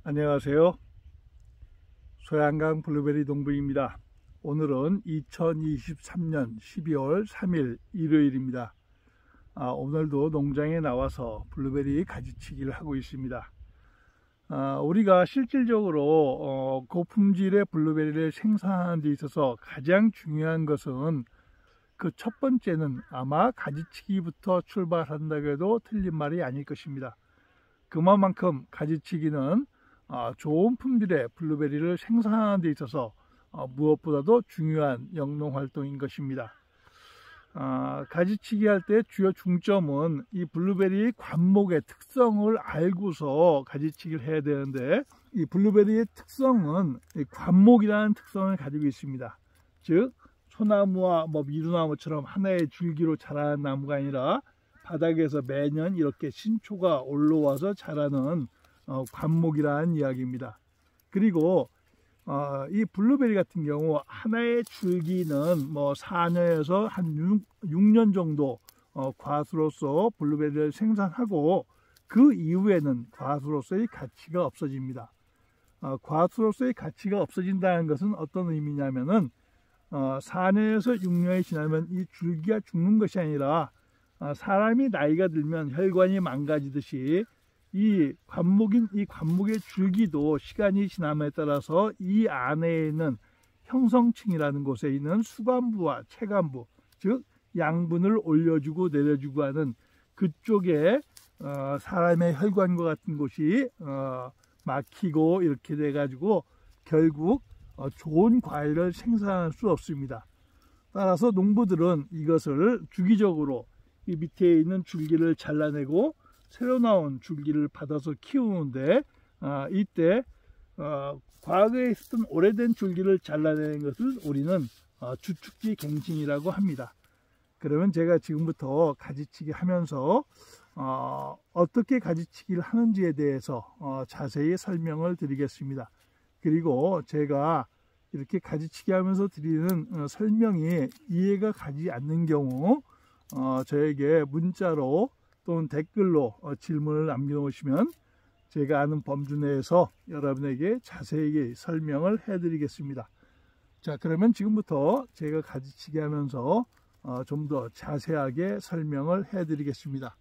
안녕하세요. 소양강 블루베리 농부입니다. 오늘은 2023년 12월 3일 일요일입니다. 오늘도 농장에 나와서 블루베리 가지치기를 하고 있습니다. 우리가 실질적으로 고품질의 블루베리를 생산하는 데 있어서 가장 중요한 것은 그 첫 번째는 아마 가지치기부터 출발한다고 해도 틀린 말이 아닐 것입니다. 그만큼 가지치기는 좋은 품질의 블루베리를 생산하는 데 있어서 무엇보다도 중요한 영농활동인 것입니다. 가지치기 할 때 주요 중점은 이 블루베리 관목의 특성을 알고서 가지치기를 해야 되는데, 이 블루베리의 특성은 이 관목이라는 특성을 가지고 있습니다. 즉 소나무와 미루나무처럼 하나의 줄기로 자라는 나무가 아니라 바닥에서 매년 이렇게 신초가 올라와서 자라는 관목이라는 이야기입니다. 그리고 이 블루베리 같은 경우 하나의 줄기는 4년에서 한 6년 정도 과수로서 블루베리를 생산하고 그 이후에는 과수로서의 가치가 없어집니다. 과수로서의 가치가 없어진다는 것은 어떤 의미냐면은 4년에서 6년이 지나면 이 줄기가 죽는 것이 아니라 사람이 나이가 들면 혈관이 망가지듯이 이 관목의 줄기도 시간이 지남에 따라서 이 안에 있는 형성층이라는 곳에 있는 수관부와 체관부, 즉 양분을 올려주고 내려주고 하는 그쪽에 사람의 혈관과 같은 곳이 막히고 이렇게 돼 가지고 결국 좋은 과일을 생산할 수 없습니다. 따라서 농부들은 이것을 주기적으로 이 밑에 있는 줄기를 잘라내고 새로 나온 줄기를 받아서 키우는데, 이때 과거에 있었던 오래된 줄기를 잘라내는 것을 우리는 주축지 갱신이라고 합니다. 그러면 제가 지금부터 가지치기 하면서 어떻게 가지치기를 하는지에 대해서 자세히 설명을 드리겠습니다. 그리고 제가 이렇게 가지치기 하면서 드리는 설명이 이해가 가지 않는 경우 저에게 문자로 또는 댓글로 질문을 남겨놓으시면 제가 아는 범주 내에서 여러분에게 자세히 설명을 해드리겠습니다. 자, 그러면 지금부터 제가 가지치기 하면서 좀 더 자세하게 설명을 해드리겠습니다.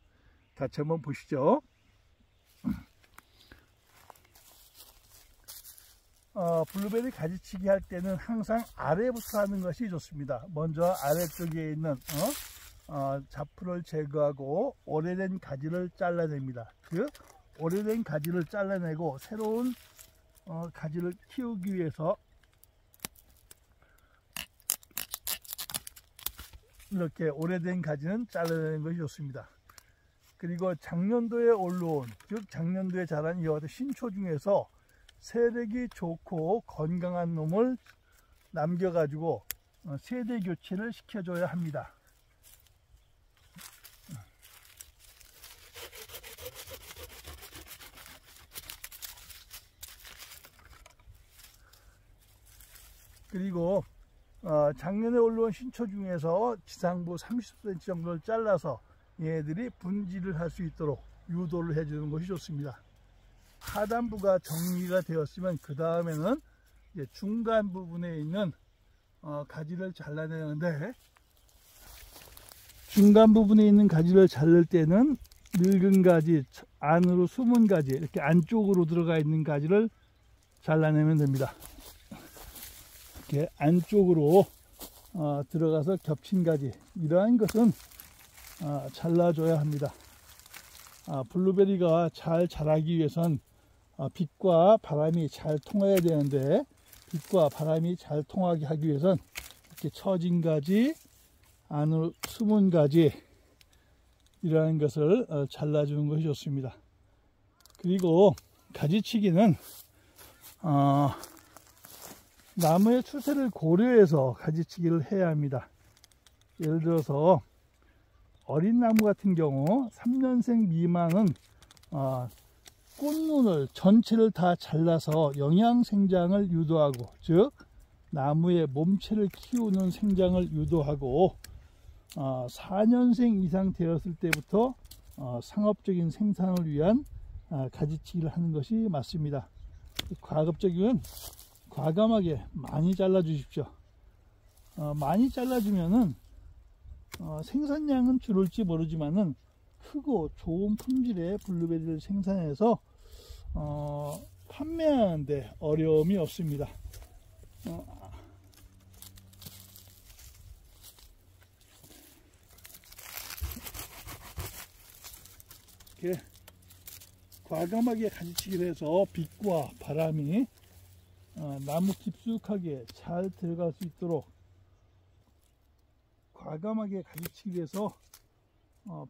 같이 한번 보시죠. 블루베리 가지치기 할 때는 항상 아래부터 하는 것이 좋습니다. 먼저 아래쪽에 있는 잡풀을 제거하고 오래된 가지를 잘라냅니다. 즉 오래된 가지를 잘라내고 새로운 가지를 키우기 위해서 이렇게 오래된 가지는 잘라내는 것이 좋습니다. 그리고 작년도에 올라온, 즉 작년도에 자란 이와 같은 신초 중에서 세력이 좋고 건강한 놈을 남겨가지고 세대 교체를 시켜줘야 합니다. 그리고 작년에 올라온 신초 중에서 지상부 30cm 정도를 잘라서 얘들이 분지를 할 수 있도록 유도를 해주는 것이 좋습니다. 하단부가 정리가 되었으면 그 다음에는 중간 부분에 있는 가지를 잘라내는데, 중간 부분에 있는 가지를 자를 때는 늙은 가지, 안으로 숨은 가지, 이렇게 안쪽으로 들어가 있는 가지를 잘라내면 됩니다. 이렇게 안쪽으로 들어가서 겹친 가지, 이러한 것은 잘라줘야 합니다. 블루베리가 잘 자라기 위해선 빛과 바람이 잘 통해야 되는데, 빛과 바람이 잘 통하게 하기 위해선 이렇게 처진 가지, 안으로 숨은 가지, 이러한 것을 잘라주는 것이 좋습니다. 그리고 가지치기는 나무의 추세를 고려해서 가지치기를 해야 합니다. 예를 들어서 어린 나무 같은 경우 3년생 미만은 꽃눈을 전체를 다 잘라서 영양 생장을 유도하고, 즉 나무의 몸체를 키우는 생장을 유도하고, 4년생 이상 되었을 때부터 상업적인 생산을 위한 가지치기를 하는 것이 맞습니다. 가급적이면 과감하게 많이 잘라 주십시오. 많이 잘라주면은 생산량은 줄을지 모르지만은 크고 좋은 품질의 블루베리를 생산해서 판매하는데 어려움이 없습니다. 이렇게 과감하게 가지치기를 해서 빛과 바람이 나무 깊숙하게 잘 들어갈 수 있도록 과감하게 가지치기를 해서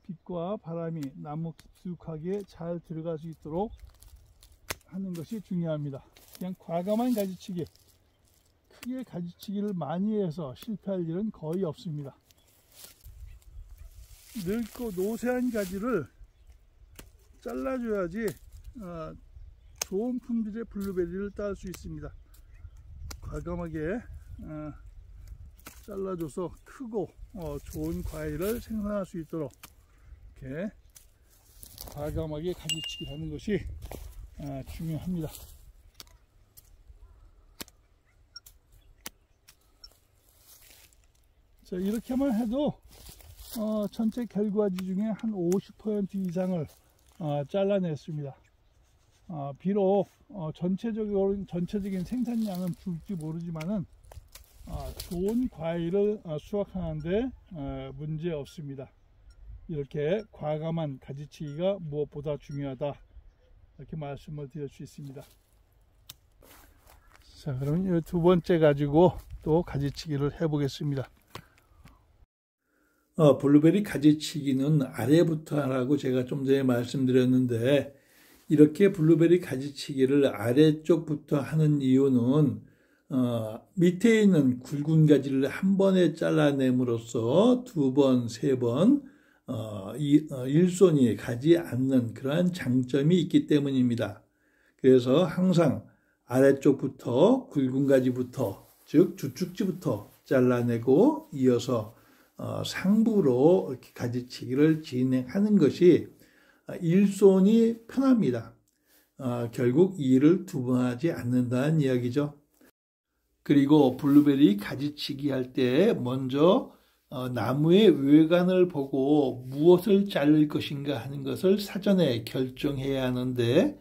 빛과 바람이 나무 깊숙하게 잘 들어갈 수 있도록 하는 것이 중요합니다. 그냥 과감한 가지치기, 크게 가지치기를 많이 해서 실패할 일은 거의 없습니다. 늙고 노쇠한 가지를 잘라줘야지 좋은 품질의 블루베리를 딸 수 있습니다. 과감하게 잘라줘서 크고 좋은 과일을 생산할 수 있도록 이렇게 과감하게 가지치기 하는 것이 중요합니다. 자, 이렇게만 해도 전체 결과지 중에 한 50% 이상을 잘라냈습니다. 비록 전체적인 생산량은 줄지 모르지만은 좋은 과일을 수확하는데 문제 없습니다. 이렇게 과감한 가지치기가 무엇보다 중요하다, 이렇게 말씀을 드릴 수 있습니다. 자, 그럼 두 번째 가지고 또 가지치기를 해 보겠습니다. 블루베리 가지치기는 아래부터 하라고 제가 좀 전에 말씀드렸는데, 이렇게 블루베리 가지치기를 아래쪽부터 하는 이유는 밑에 있는 굵은 가지를 한 번에 잘라냄으로써 두 번, 세 번 일손이 가지 않는 그러한 장점이 있기 때문입니다. 그래서 항상 아래쪽부터 굵은 가지부터, 즉 주축지부터 잘라내고 이어서 상부로 이렇게 가지치기를 진행하는 것이 일손이 편합니다. 결국 일을 두 번 하지 않는다는 이야기죠. 그리고 블루베리 가지치기 할 때 먼저 나무의 외관을 보고 무엇을 자를 것인가 하는 것을 사전에 결정해야 하는데,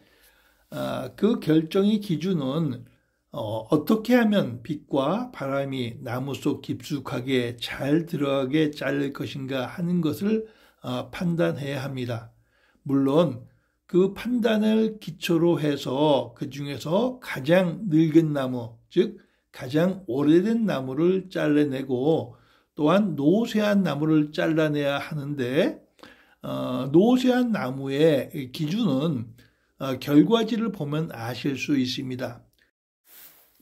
그 결정의 기준은 어떻게 하면 빛과 바람이 나무 속 깊숙하게 잘 들어가게 자를 것인가 하는 것을 판단해야 합니다. 물론 그 판단을 기초로 해서 그 중에서 가장 늙은 나무, 즉 가장 오래된 나무를 잘라내고 또한 노쇠한 나무를 잘라내야 하는데, 노쇠한 나무의 기준은 결과지를 보면 아실 수 있습니다.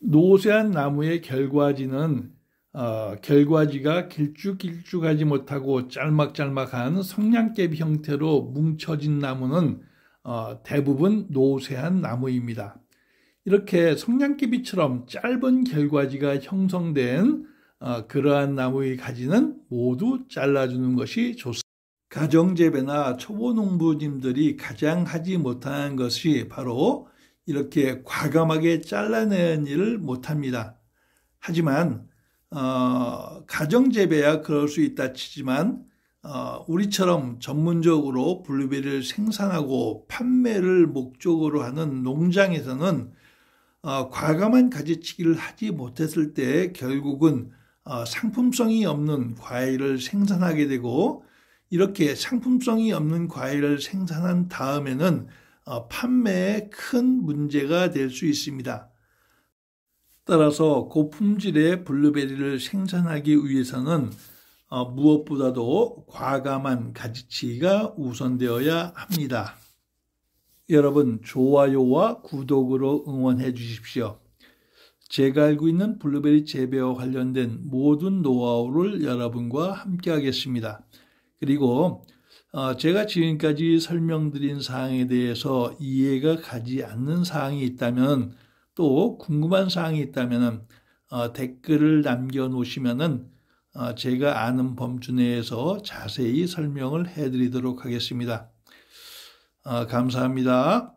노쇠한 나무의 결과지는 결과지가 길쭉길쭉하지 못하고 짤막짤막한 성냥개비 형태로 뭉쳐진 나무는 대부분 노쇠한 나무입니다. 이렇게 성냥개비처럼 짧은 결과지가 형성된 그러한 나무의 가지는 모두 잘라주는 것이 좋습니다. 가정재배나 초보농부님들이 가장 하지 못하는 것이 바로 이렇게 과감하게 잘라내는 일을 못합니다. 하지만 가정재배야 그럴 수 있다 치지만 우리처럼 전문적으로 블루베리를 생산하고 판매를 목적으로 하는 농장에서는 과감한 가지치기를 하지 못했을 때 결국은 상품성이 없는 과일을 생산하게 되고, 이렇게 상품성이 없는 과일을 생산한 다음에는 판매에 큰 문제가 될 수 있습니다. 따라서 고품질의 블루베리를 생산하기 위해서는 무엇보다도 과감한 가지치기가 우선되어야 합니다. 여러분, 좋아요와 구독으로 응원해 주십시오. 제가 알고 있는 블루베리 재배와 관련된 모든 노하우를 여러분과 함께 하겠습니다. 그리고 제가 지금까지 설명드린 사항에 대해서 이해가 가지 않는 사항이 있다면, 또 궁금한 사항이 있다면 댓글을 남겨놓으시면 제가 아는 범주 내에서 자세히 설명을 해드리도록 하겠습니다. 감사합니다.